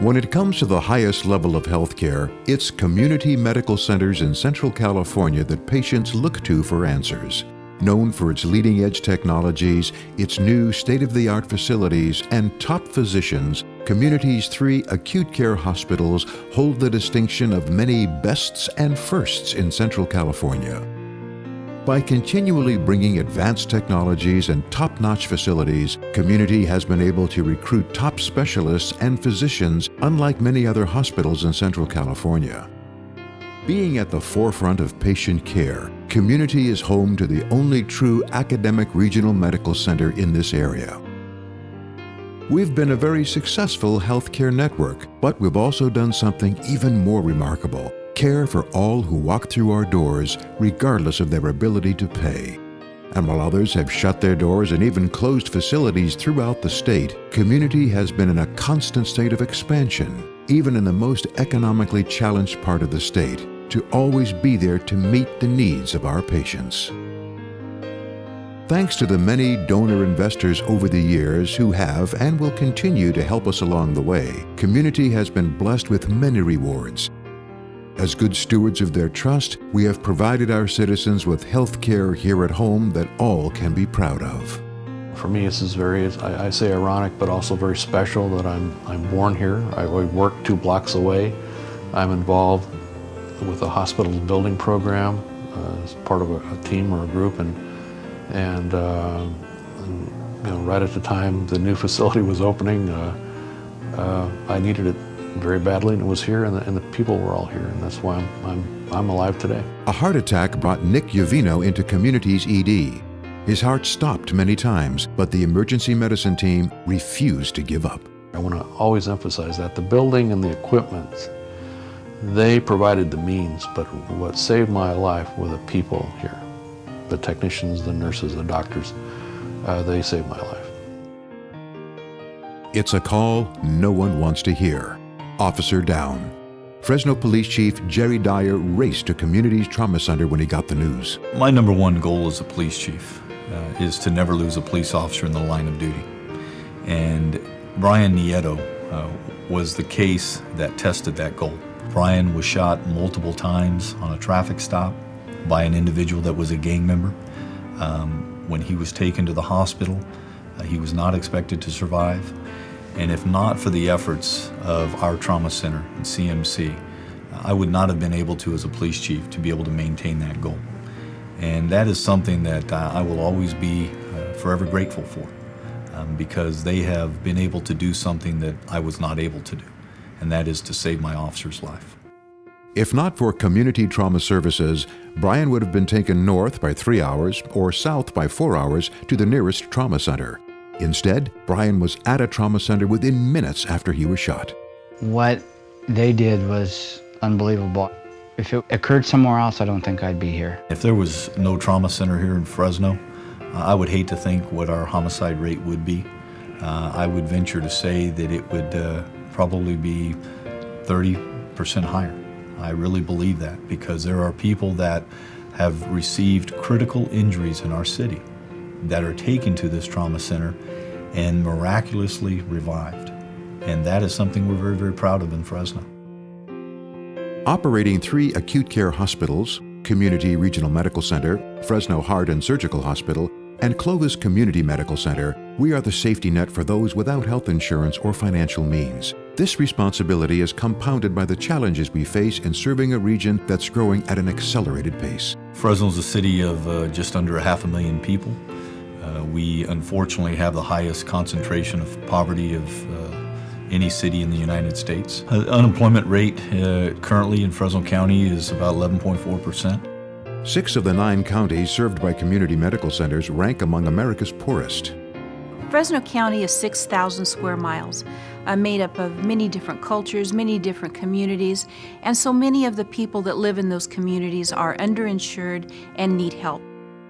When it comes to the highest level of healthcare, it's community medical centers in Central California that patients look to for answers. Known for its leading-edge technologies, its new state-of-the-art facilities, and top physicians, Community's 3 acute care hospitals hold the distinction of many bests and firsts in Central California. By continually bringing advanced technologies and top-notch facilities, Community has been able to recruit top specialists and physicians unlike many other hospitals in Central California. Being at the forefront of patient care, Community is home to the only true academic regional medical center in this area. We've been a very successful healthcare network, but we've also done something even more remarkable: care for all who walk through our doors, regardless of their ability to pay. And while others have shut their doors and even closed facilities throughout the state, Community has been in a constant state of expansion, even in the most economically challenged part of the state, to always be there to meet the needs of our patients. Thanks to the many donor investors over the years who have and will continue to help us along the way, Community has been blessed with many rewards. As good stewards of their trust, we have provided our citizens with health care here at home that all can be proud of. For me, this is very, I say ironic, but also very special that I'm born here. I work 2 blocks away. I'm involved with a hospital building program as part of a team or a group, and you know, right at the time the new facility was opening, I needed it very badly, and it was here, and the people were all here, and that's why I'm alive today. A heart attack brought Nick Yovino into Community's ED. His heart stopped many times, but the emergency medicine team refused to give up. I want to always emphasize that the building and the equipment, they provided the means, but what saved my life were the people here. The technicians, the nurses, the doctors, they saved my life. It's a call no one wants to hear. Officer down. Fresno Police Chief Jerry Dyer raced to Community's Trauma Center when he got the news. My number 1 goal as a police chief is to never lose a police officer in the line of duty. And Brian Nieto was the case that tested that goal. Brian was shot multiple times on a traffic stop by an individual that was a gang member. When he was taken to the hospital, he was not expected to survive. And if not for the efforts of our trauma center and CMC, I would not have been able to, as a police chief, to be able to maintain that goal. And that is something that I will always be forever grateful for, because they have been able to do something that I was not able to do, and that is to save my officer's life. If not for Community Trauma Services, Brian would have been taken north by 3 hours or south by 4 hours to the nearest trauma center. Instead, Brian was at a trauma center within minutes after he was shot. What they did was unbelievable. If it occurred somewhere else, I don't think I'd be here. If there was no trauma center here in Fresno, I would hate to think what our homicide rate would be. I would venture to say that it would probably be 30% higher. I really believe that, because there are people that have received critical injuries in our city that are taken to this trauma center and miraculously revived. And that is something we're very, very proud of in Fresno. Operating 3 acute care hospitals, Community Regional Medical Center, Fresno Heart and Surgical Hospital, and Clovis Community Medical Center, we are the safety net for those without health insurance or financial means. This responsibility is compounded by the challenges we face in serving a region that's growing at an accelerated pace. Fresno's a city of just under 500,000 people. We unfortunately have the highest concentration of poverty of any city in the United States. Unemployment rate currently in Fresno County is about 11.4%. 6 of the 9 counties served by community medical centers rank among America's poorest. Fresno County is 6,000 square miles, made up of many different cultures, many different communities, and so many of the people that live in those communities are underinsured and need help.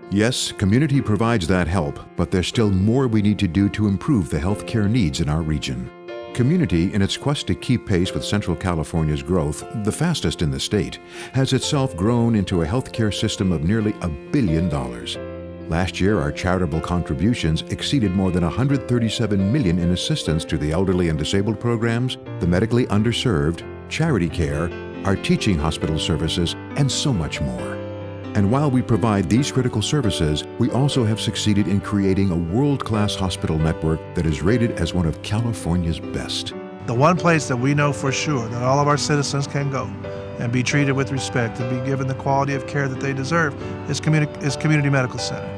Yes, Community provides that help, but there's still more we need to do to improve the health care needs in our region. Community, in its quest to keep pace with Central California's growth, the fastest in the state, has itself grown into a healthcare system of nearly $1 billion. Last year, our charitable contributions exceeded more than $137 million in assistance to the elderly and disabled programs, the medically underserved, charity care, our teaching hospital services, and so much more. And while we provide these critical services, we also have succeeded in creating a world-class hospital network that is rated as one of California's best. The one place that we know for sure that all of our citizens can go and be treated with respect and be given the quality of care that they deserve is Community Medical Center.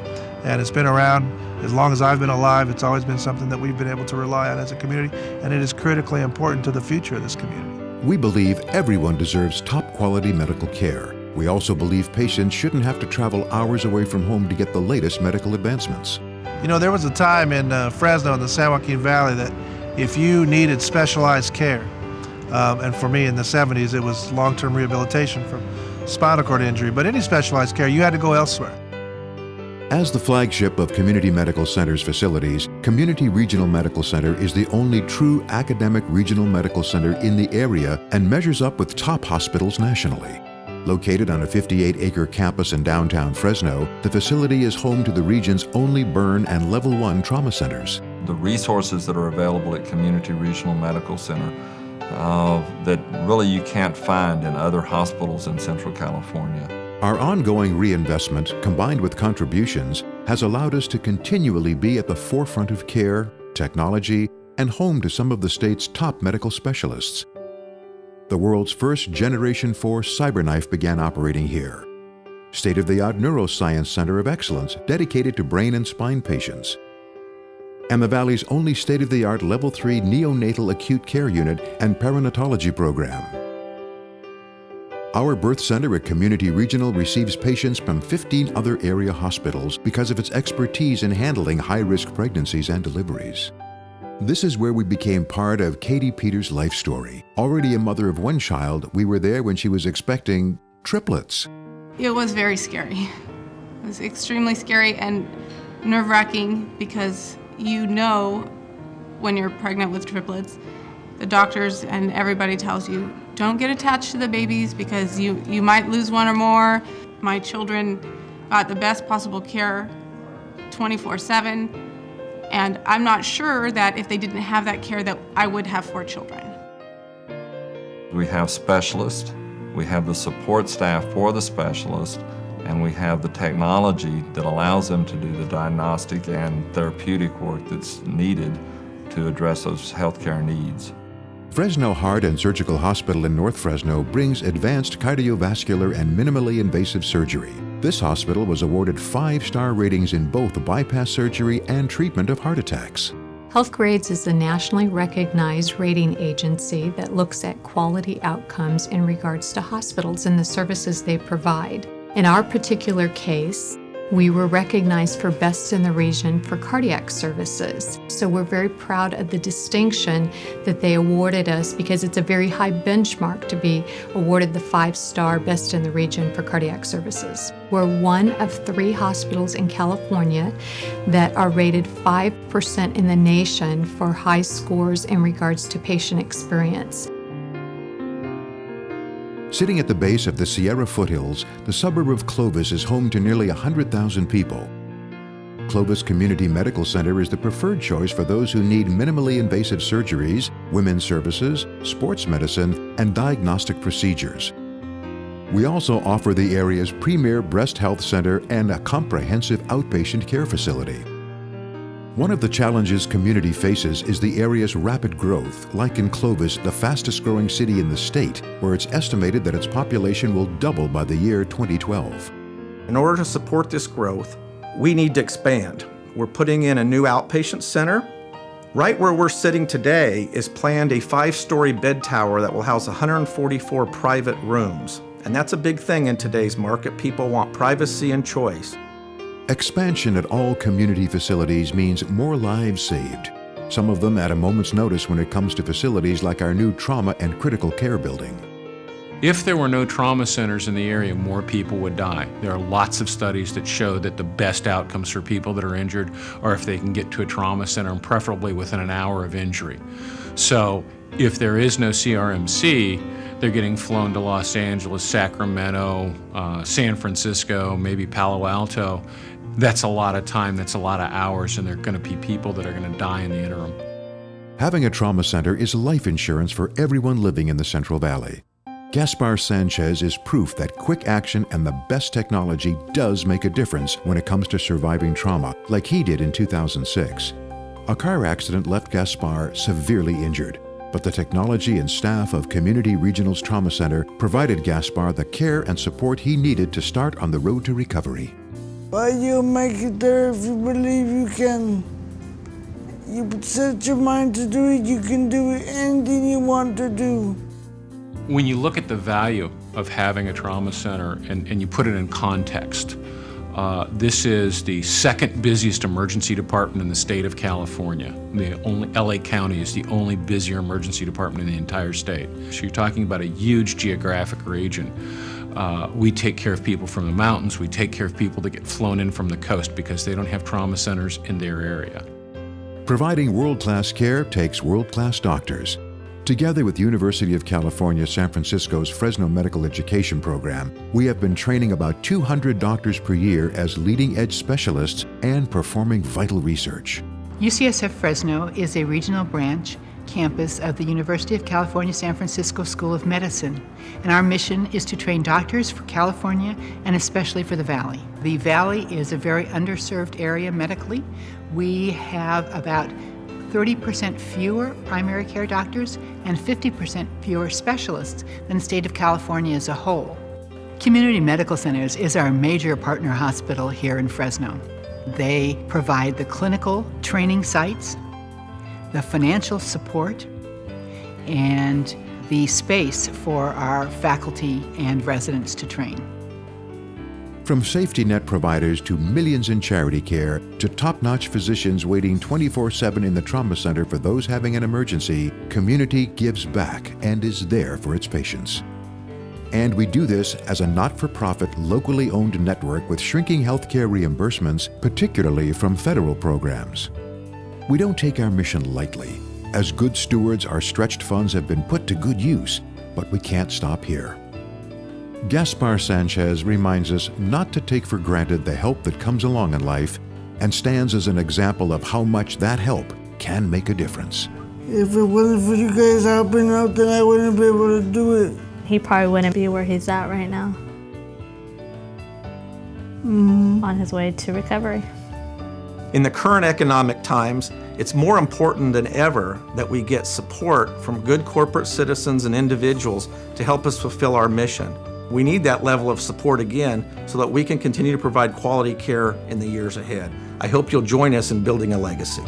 And it's been around as long as I've been alive. It's always been something that we've been able to rely on as a community, and it is critically important to the future of this community. We believe everyone deserves top-quality medical care. We also believe patients shouldn't have to travel hours away from home to get the latest medical advancements. You know, there was a time in Fresno in the San Joaquin Valley that if you needed specialized care, and for me in the 70s it was long-term rehabilitation from spinal cord injury, but any specialized care, you had to go elsewhere. As the flagship of Community Medical Center's facilities, Community Regional Medical Center is the only true academic regional medical center in the area and measures up with top hospitals nationally. Located on a 58-acre campus in downtown Fresno, the facility is home to the region's only burn and level 1 trauma centers. The resources that are available at Community Regional Medical Center that really you can't find in other hospitals in Central California. Our ongoing reinvestment, combined with contributions, has allowed us to continually be at the forefront of care, technology, and home to some of the state's top medical specialists. The world's first Generation 4 CyberKnife began operating here. State-of-the-art Neuroscience Center of Excellence dedicated to brain and spine patients. And the Valley's only state-of-the-art Level 3 neonatal acute care unit and perinatology program. Our birth center at Community Regional receives patients from 15 other area hospitals because of its expertise in handling high-risk pregnancies and deliveries. This is where we became part of Katie Peters' life story. Already a mother of 1 child, we were there when she was expecting triplets. It was very scary. It was extremely scary and nerve-wracking because you know when you're pregnant with triplets, the doctors and everybody tells you, don't get attached to the babies because you might lose one or more. My children got the best possible care 24/7, and I'm not sure that if they didn't have that care that I would have 4 children. We have specialists, we have the support staff for the specialists, and we have the technology that allows them to do the diagnostic and therapeutic work that's needed to address those healthcare needs. Fresno Heart and Surgical Hospital in North Fresno brings advanced cardiovascular and minimally invasive surgery. This hospital was awarded 5-star ratings in both bypass surgery and treatment of heart attacks. Healthgrades is a nationally recognized rating agency that looks at quality outcomes in regards to hospitals and the services they provide. In our particular case, we were recognized for best in the region for cardiac services. So we're very proud of the distinction that they awarded us because it's a very high benchmark to be awarded the 5-star best in the region for cardiac services. We're one of 3 hospitals in California that are rated 5% in the nation for high scores in regards to patient experience. Sitting at the base of the Sierra foothills, the suburb of Clovis is home to nearly 100,000 people. Clovis Community Medical Center is the preferred choice for those who need minimally invasive surgeries, women's services, sports medicine, and diagnostic procedures. We also offer the area's premier breast health center and a comprehensive outpatient care facility. One of the challenges community faces is the area's rapid growth, like in Clovis, the fastest growing city in the state, where it's estimated that its population will double by the year 2012. In order to support this growth, we need to expand. We're putting in a new outpatient center. Right where we're sitting today is planned a 5-story bed tower that will house 144 private rooms. And that's a big thing in today's market. People want privacy and choice. Expansion at all community facilities means more lives saved, some of them at a moment's notice when it comes to facilities like our new trauma and critical care building. If there were no trauma centers in the area, more people would die. There are lots of studies that show that the best outcomes for people that are injured are if they can get to a trauma center, and preferably within an hour of injury. So if there is no CRMC, they're getting flown to Los Angeles, Sacramento, San Francisco, maybe Palo Alto. That's a lot of time, that's a lot of hours, and there are going to be people that are going to die in the interim. Having a trauma center is life insurance for everyone living in the Central Valley. Gaspar Sanchez is proof that quick action and the best technology does make a difference when it comes to surviving trauma, like he did in 2006. A car accident left Gaspar severely injured, but the technology and staff of Community Regional's Trauma Center provided Gaspar the care and support he needed to start on the road to recovery. But you'll make it there if you believe you can. You set your mind to do it, you can do anything you want to do. When you look at the value of having a trauma center and you put it in context, this is the second busiest emergency department in the state of California. LA County is the only busier emergency department in the entire state. So you're talking about a huge geographic region. We take care of people from the mountains. We take care of people that get flown in from the coast because they don't have trauma centers in their area. Providing world-class care takes world-class doctors. Together with University of California, San Francisco's Fresno Medical Education Program, we have been training about 200 doctors per year as leading-edge specialists and performing vital research. UCSF Fresno is a regional branch campus of the University of California, San Francisco School of Medicine, and our mission is to train doctors for California and especially for the Valley. The Valley is a very underserved area medically. We have about 30% fewer primary care doctors and 50% fewer specialists than the state of California as a whole. Community Medical Centers is our major partner hospital here in Fresno. They provide the clinical training sites, the financial support, and the space for our faculty and residents to train. From safety net providers to millions in charity care to top-notch physicians waiting 24/7 in the trauma center for those having an emergency, Community gives back and is there for its patients. And we do this as a not-for-profit, locally owned network with shrinking healthcare reimbursements, particularly from federal programs. We don't take our mission lightly. As good stewards, our stretched funds have been put to good use, but we can't stop here. Gaspar Sanchez reminds us not to take for granted the help that comes along in life and stands as an example of how much that help can make a difference. If it wasn't for you guys helping out, then I wouldn't be able to do it. He probably wouldn't be where he's at right now. On his way to recovery. In the current economic times, it's more important than ever that we get support from good corporate citizens and individuals to help us fulfill our mission. We need that level of support again so that we can continue to provide quality care in the years ahead. I hope you'll join us in building a legacy.